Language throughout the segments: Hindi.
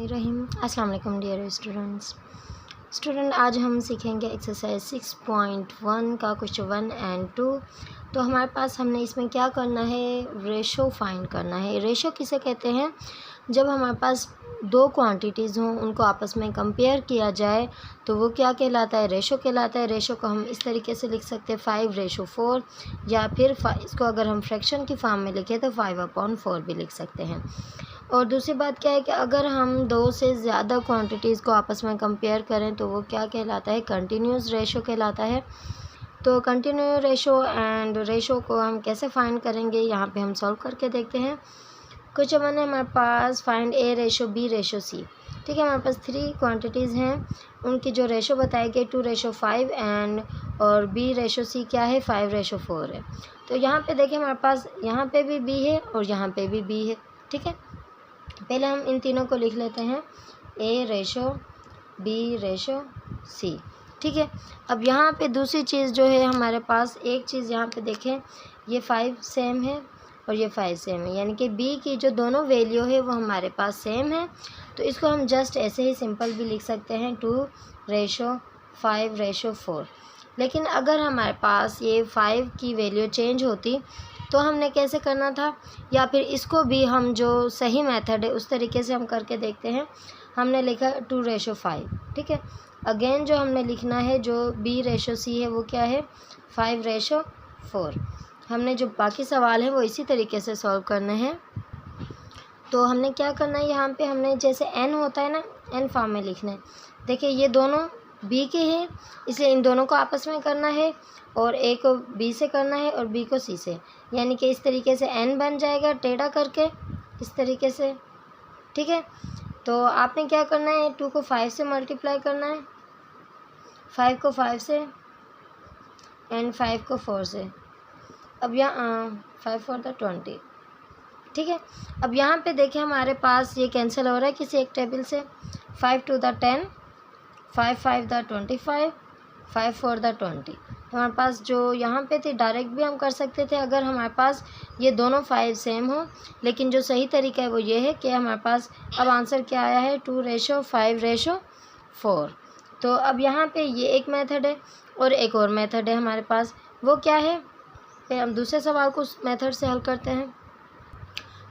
बिस्मिल्लाहिर्रहमानिर्रहीम। अस्सलाम वालेकुम डियर स्टूडेंट, आज हम सीखेंगे एक्सरसाइज 6.1 का क्वेश्चन 1 एंड 2। तो हमारे पास हमने इसमें क्या करना है, रेशो फाइंड करना है। रेशो किसे कहते हैं? जब हमारे पास दो क्वांटिटीज़ हों, उनको आपस में कंपेयर किया जाए तो वो क्या कहलाता है? रेशो कहलाता है। रेशो को हम इस तरीके से लिख सकते हैं 5:4, या फिर इसको अगर हम फ्रैक्शन की फॉर्म में लिखें तो 5/4 भी लिख सकते हैं। और दूसरी बात क्या है कि अगर हम दो से ज़्यादा क्वांटिटीज़ को आपस में कंपेयर करें तो वो क्या कहलाता है? कंटिन्यूस रेशो कहलाता है। तो कंटिन्यू रेशो एंड रेशो को हम कैसे फाइंड करेंगे, यहाँ पे हम सॉल्व करके देखते हैं। क्वेश्चन 1 है हमारे पास, फाइंड ए रेशो बी रेशो सी। ठीक है, हमारे पास 3 क्वांटिटीज़ हैं, उनकी जो रेशो बताई गई 2:5 एंड और बी रेशो सी क्या है? 5:4 है। तो यहाँ पे देखिए हमारे पास यहाँ पे भी बी है और यहाँ पे भी बी है। ठीक है, पहले हम इन तीनों को लिख लेते हैं, ए रेशो बी रेशो सी। ठीक है, अब यहाँ पे दूसरी चीज़ जो है हमारे पास, एक चीज़ यहाँ पे देखें, ये 5 सेम है और ये 5 सेम है, यानी कि बी की जो दोनों वैल्यू है वो हमारे पास सेम है। तो इसको हम जस्ट ऐसे ही सिंपल भी लिख सकते हैं 2:5:4। लेकिन अगर हमारे पास ये 5 की वैल्यू चेंज होती तो हमने कैसे करना था, या फिर इसको भी हम जो सही मेथड है उस तरीके से हम करके देखते हैं। हमने लिखा 2:5। ठीक है, अगेन जो हमने लिखना है, जो बी रेशो सी है वो क्या है? 5:4। हमने जो बाकी सवाल है वो इसी तरीके से सॉल्व करने हैं। तो हमने क्या करना है, यहाँ पे हमने जैसे एन होता है ना, एन फॉर्म में लिखना है। देखिए ये दोनों बी के हैं, इसलिए इन दोनों को आपस में करना है, और ए को बी से करना है और बी को सी से, यानी कि इस तरीके से एन बन जाएगा टेढ़ा करके इस तरीके से। ठीक है, तो आपने क्या करना है, 2 को 5 से मल्टीप्लाई करना है, 5 को 5 से एंड 5 को 4 से। अब यहाँ 5 4 20। ठीक है, अब यहाँ पे देखें हमारे पास ये कैंसिल हो रहा है किसी एक टेबल से। 5 2 10, 5 5 25, 5 4 20। तो हमारे पास जो यहाँ पे थे, डायरेक्ट भी हम कर सकते थे अगर हमारे पास ये दोनों 5 सेम हो, लेकिन जो सही तरीका है वो ये है कि हमारे पास अब आंसर क्या आया है, 2:5:4। तो अब यहाँ पे ये एक मेथड है और एक और मेथड है हमारे पास, वो क्या है? फिर हम दूसरे सवाल को उस मेथड से हल करते हैं।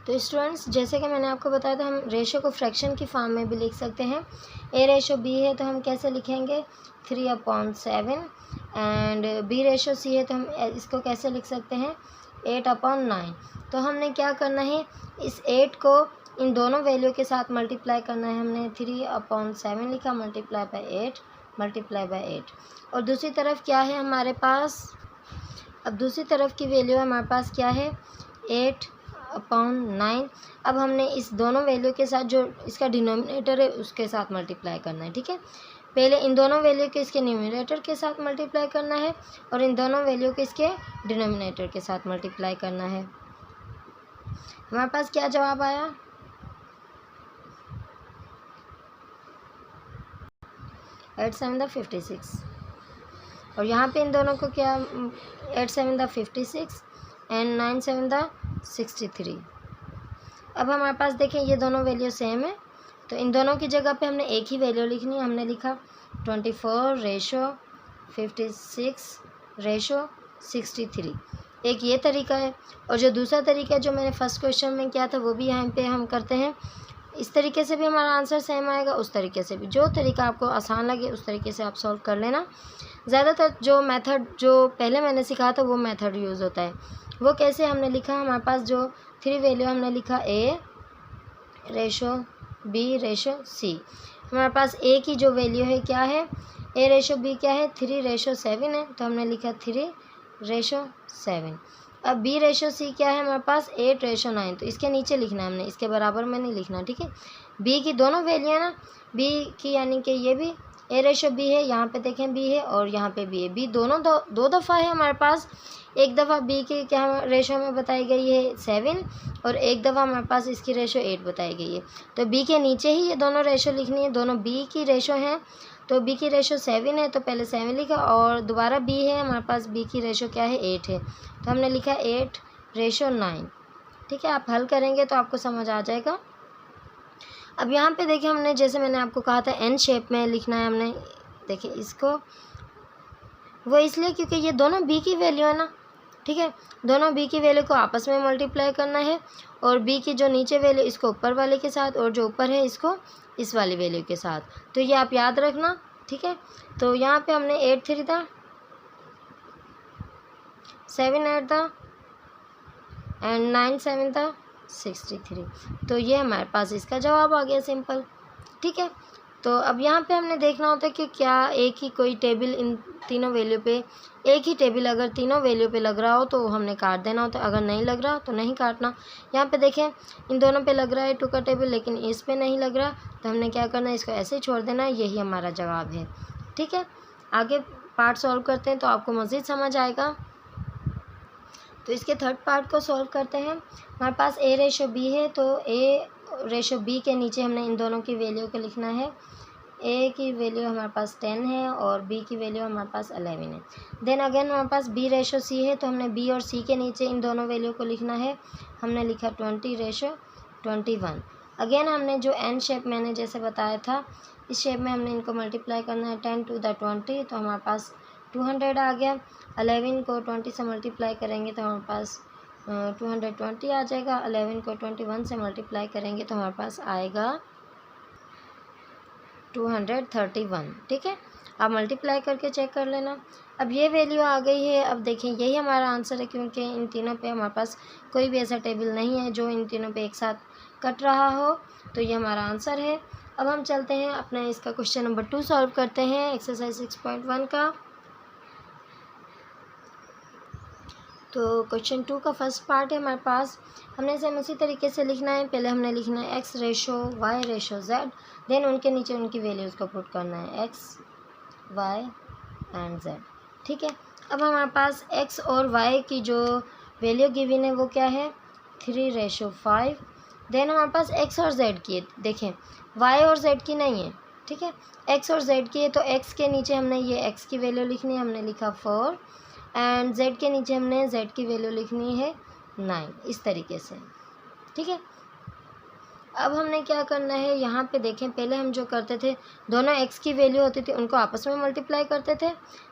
तो स्टूडेंट्स, जैसे कि मैंने आपको बताया था, हम रेशो को फ्रैक्शन की फॉर्म में भी लिख सकते हैं। ए रेशो बी है तो हम कैसे लिखेंगे? 3/7। एंड बी रेशो सी है तो हम इसको कैसे लिख सकते हैं? 8/9। तो हमने क्या करना है, इस 8 को इन दोनों वैल्यू के साथ मल्टीप्लाई करना है। हमने 3/7 लिखा, मल्टीप्लाई बाय 8। और दूसरी तरफ क्या है हमारे पास? अब दूसरी तरफ की वैल्यू हमारे पास क्या है? 8/9। अब हमने इस दोनों वैल्यू के साथ जो इसका डिनोमिनेटर है उसके साथ मल्टीप्लाई करना है। ठीक है, पहले इन दोनों वैल्यू के इसके न्यूमरेटर के साथ मल्टीप्लाई करना है और इन दोनों वैल्यू के इसके डिनोमिनेटर के साथ मल्टीप्लाई करना है। हमारे पास क्या जवाब आया? 8 7 56। और यहाँ पे इन दोनों को क्या, 8 7 56 एंड 9 7 63। अब हमारे पास देखें ये दोनों वैल्यू सेम है, तो इन दोनों की जगह पे हमने एक ही वैल्यू लिखनी है। हमने लिखा 24:56:63। एक ये तरीका है, और जो दूसरा तरीका जो मैंने फर्स्ट क्वेश्चन में किया था वो भी यहाँ पे हम करते हैं। इस तरीके से भी हमारा आंसर सेम आएगा, उस तरीके से भी। जो तरीका आपको आसान लगे उस तरीके से आप सॉल्व कर लेना। ज़्यादातर जो मेथड जो पहले मैंने सिखाया था वो मेथड यूज़ होता है। वो कैसे हमने लिखा, हमारे पास जो 3 वैल्यू हमने लिखा, ए रेशो बी रेशो सी। हमारे पास ए की जो वैल्यू है क्या है, ए रेशो बी क्या है, 3:7 है, तो हमने लिखा 3:7। अब बी रेशो सी क्या है हमारे पास, 8:9। तो इसके नीचे लिखना है हमने, इसके बराबर में नहीं लिखना। ठीक है, बी की दोनों वैल्यू है ना, बी की यानी कि ये भी ए रेशो बी है, यहाँ पे देखें बी है और यहाँ पे बी है। बी दोनों दो दफ़ा है हमारे पास। एक दफ़ा बी की क्या रेशो में बताई गई है 7, और एक दफ़ा हमारे पास इसकी रेशो 8 बताई गई है। तो बी के नीचे ही ये दोनों रेशो लिखनी है, दोनों बी की रेशो हैं। तो बी की रेशो 7 है तो पहले 7 लिखा, और दोबारा बी है हमारे पास, बी की रेशो क्या है, 8 है, तो हमने लिखा 8:9। ठीक है, आप हल करेंगे तो आपको समझ आ जाएगा। अब यहाँ पे देखिए हमने, जैसे मैंने आपको कहा था एन शेप में लिखना है हमने, देखिए इसको, वो इसलिए क्योंकि ये दोनों बी की वैल्यू है ना, ठीक है। दोनों बी की वैल्यू को आपस में मल्टीप्लाई करना है, और बी की जो नीचे वैल्यू इसको ऊपर वाले के साथ, और जो ऊपर है इसको इस वाली वैल्यू के साथ। तो ये आप याद रखना, ठीक है। तो यहाँ पे हमने 8 3 था, 7 8 था, एंड 9 7 था, 63। तो ये हमारे पास इसका जवाब आ गया, सिंपल, ठीक है। तो अब यहाँ पे हमने देखना होता है कि क्या एक ही कोई टेबल इन तीनों वैल्यू पे, एक ही टेबल अगर तीनों वैल्यू पे लग रहा हो तो हमने काट देना होता है, अगर नहीं लग रहा तो नहीं काटना। यहाँ पे देखें इन दोनों पे लग रहा है 2 का टेबल, लेकिन इस पे नहीं लग रहा, तो हमने क्या करना है, इसको ऐसे ही छोड़ देना है, यही हमारा जवाब है, ठीक है। आगे पार्ट सॉल्व करते हैं तो आपको मज़ीद समझ आएगा। तो इसके थर्ड पार्ट को सॉल्व करते हैं। हमारे पास a रेशो b है, तो a रेशो b के नीचे हमने इन दोनों की वैल्यू को लिखना है। a की वैल्यू हमारे पास 10 है और b की वैल्यू हमारे पास 11 है। देन अगेन हमारे पास b रेशो c है, तो हमने b और c के नीचे इन दोनों वैल्यू को लिखना है। हमने लिखा 20 रेशो 21। अगेन हमने जो n शेप मैंने जैसे बताया था, इस शेप में हमने इनको मल्टीप्लाई करना है 10 to the 20, तो हमारे पास 200 आ गया। 11 को 20 से मल्टीप्लाई करेंगे तो हमारे पास 220 आ जाएगा। 11 को 21 से मल्टीप्लाई करेंगे तो हमारे पास आएगा 231, ठीक है। आप मल्टीप्लाई करके चेक कर लेना। अब ये वैल्यू आ गई है। अब देखें यही हमारा आंसर है, क्योंकि इन तीनों पे हमारे पास कोई भी ऐसा टेबल नहीं है जो इन तीनों पे एक साथ कट रहा हो, तो ये हमारा आंसर है। अब हम चलते हैं अपना इसका क्वेश्चन नंबर 2 सॉल्व करते हैं, एक्सरसाइज 6.1 का। तो क्वेश्चन 2 का फर्स्ट पार्ट है हमारे पास। हमने सेम उसी तरीके से लिखना है। पहले हमने लिखना है x ratio y ratio z, then उनके नीचे उनकी वैल्यूज़ को पुट करना है x y एंड z, ठीक है। अब हमारे पास x और y की जो वैल्यू गिवन है वो क्या है, 3 रेशो 5। देन हमारे पास x और z की है, देखें y और z की नहीं है, ठीक है, x और z की है। तो x के नीचे हमने ये x की वैल्यू लिखनी है, हमने लिखा 4, एंड z के नीचे हमने z की वैल्यू लिखनी है 9, इस तरीके से, ठीक है। अब हमने क्या करना है, यहाँ पे देखें पहले हम जो करते थे, दोनों x की वैल्यू होती थी उनको आपस में मल्टीप्लाई करते थे,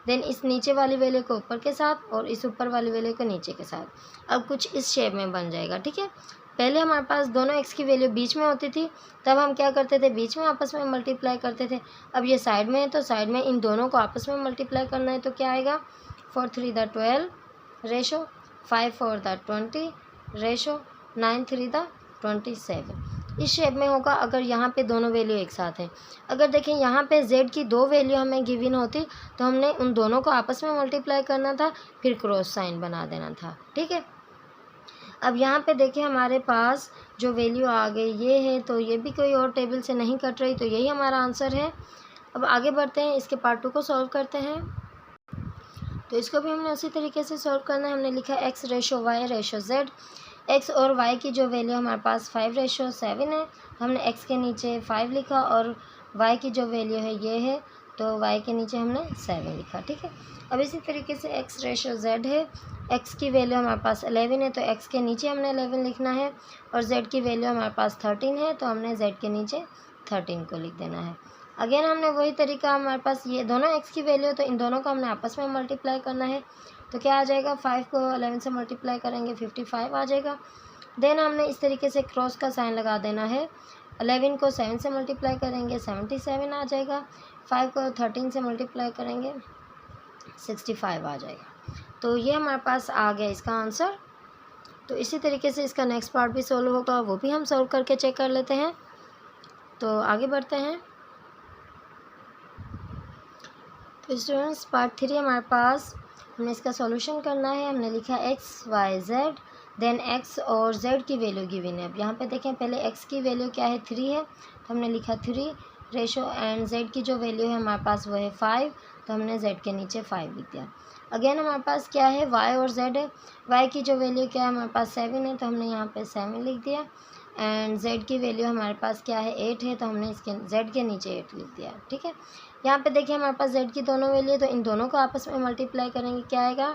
देन इस नीचे वाली वैल्यू को ऊपर के साथ और इस ऊपर वाली वैल्यू को नीचे के साथ। अब कुछ इस शेप में बन जाएगा, ठीक है। पहले हमारे पास दोनों x की वैल्यू बीच में होती थी, तब हम क्या करते थे, बीच में आपस में मल्टीप्लाई करते थे। अब ये साइड में है तो साइड में इन दोनों को आपस में मल्टीप्लाई करना है, तो क्या आएगा, 4 3 the 12 ratio 5 4 the 20 ratio 9 3 the 27, इस शेप में होगा अगर यहाँ पे दोनों वैल्यू एक साथ हैं। अगर देखें यहाँ पे z की 2 वैल्यू हमें गिवन होती तो हमने उन दोनों को आपस में मल्टीप्लाई करना था, फिर क्रॉस साइन बना देना था, ठीक है। अब यहाँ पे देखिए हमारे पास जो वैल्यू आ गई ये है, तो ये भी कोई और टेबल से नहीं कट रही, तो यही हमारा आंसर है। अब आगे बढ़ते हैं, इसके पार्ट 2 को सॉल्व करते हैं। तो इसको भी हमने उसी तरीके से सॉल्व करना है। हमने लिखा x ratio y ratio z, x और y की जो वैल्यू हमारे पास 5 रेशो 7 है, तो हमने x के नीचे 5 लिखा, और y की जो वैल्यू है ये है, तो y के नीचे हमने 7 लिखा, ठीक है। अब इसी तरीके से x रेशो z है, x की वैल्यू हमारे पास 11 है, तो x के नीचे हमने 11 लिखना है, और z की वैल्यू हमारे पास 13 है, तो हमने z के नीचे 13 को लिख देना है। अगेन हमने वही तरीका, हमारे पास ये दोनों x की वैल्यू, तो इन दोनों को हमने आपस में मल्टीप्लाई करना है, तो क्या आ जाएगा, 5 को 11 से मल्टीप्लाई करेंगे 55 आ जाएगा। देन हमने इस तरीके से क्रॉस का साइन लगा देना है, 11 को 7 से मल्टीप्लाई करेंगे 77 आ जाएगा, 5 को 13 से मल्टीप्लाई करेंगे 65 आ जाएगा। तो ये हमारे पास आ गया इसका आंसर। तो इसी तरीके से इसका नेक्स्ट पार्ट भी सोल्व होगा, वो भी हम सोल्व करके चेक कर लेते हैं। तो आगे बढ़ते हैं। तो स्टूडेंट्स पार्ट 3 हमारे पास, हमने इसका सॉल्यूशन करना है। हमने लिखा x y z, then x और z की वैल्यू गिवन है। अब यहाँ पे देखें पहले x की वैल्यू क्या है, 3 है, तो हमने लिखा 3 रेशो, एंड z की जो वैल्यू है हमारे पास वो है 5, तो हमने z के नीचे 5 लिख दिया। अगेन हमारे पास क्या है, y और z है, y की जो वैल्यू क्या है हमारे पास 7 है, तो हमने यहाँ पे 7 लिख दिया, एंड z की वैल्यू हमारे पास क्या है 8 है, तो हमने इसके z के नीचे 8 लिख दिया, ठीक है। यहाँ पे देखिए हमारे पास z की दोनों वैल्यू, तो इन दोनों को आपस में मल्टीप्लाई करेंगे, क्या आएगा,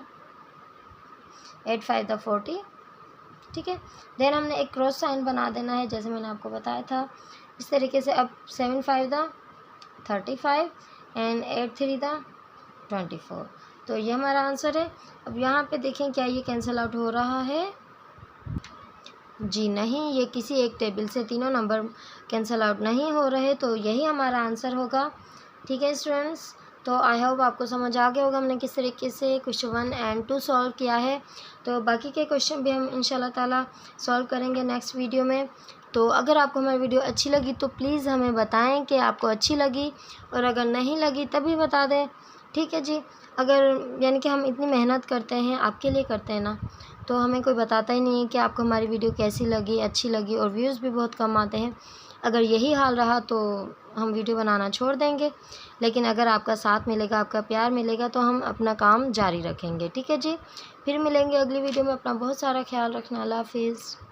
8 5 द 40, ठीक है। देन हमने एक क्रॉस साइन बना देना है, जैसे मैंने आपको बताया था, इस तरीके से अब 7 5 दा 35 एंड 8 3 दा 24। तो ये हमारा आंसर है। अब यहाँ पे देखें क्या ये कैंसिल आउट हो रहा है? जी नहीं, ये किसी एक टेबल से तीनों नंबर कैंसिल आउट नहीं हो रहे, तो यही हमारा आंसर होगा। ठीक है स्टूडेंट्स, तो आई होप आपको समझ आ गया होगा हमने किस तरीके से क्वेश्चन 1 एंड 2 सॉल्व किया है। तो बाकी के क्वेश्चन भी हम इंशाल्लाह ताला सॉल्व करेंगे नेक्स्ट वीडियो में। तो अगर आपको हमारी वीडियो अच्छी लगी तो प्लीज़ हमें बताएं कि आपको अच्छी लगी, और अगर नहीं लगी तभी बता दें। ठीक है जी, अगर यानी कि हम इतनी मेहनत करते हैं आपके लिए करते हैं ना, तो हमें कोई बताता ही नहीं है कि आपको हमारी वीडियो कैसी लगी, अच्छी लगी, और व्यूज़ भी बहुत कम आते हैं। अगर यही हाल रहा तो हम वीडियो बनाना छोड़ देंगे, लेकिन अगर आपका साथ मिलेगा, आपका प्यार मिलेगा, तो हम अपना काम जारी रखेंगे। ठीक है जी, फिर मिलेंगे अगली वीडियो में। अपना बहुत सारा ख्याल रखना। अल्लाह हाफिज़।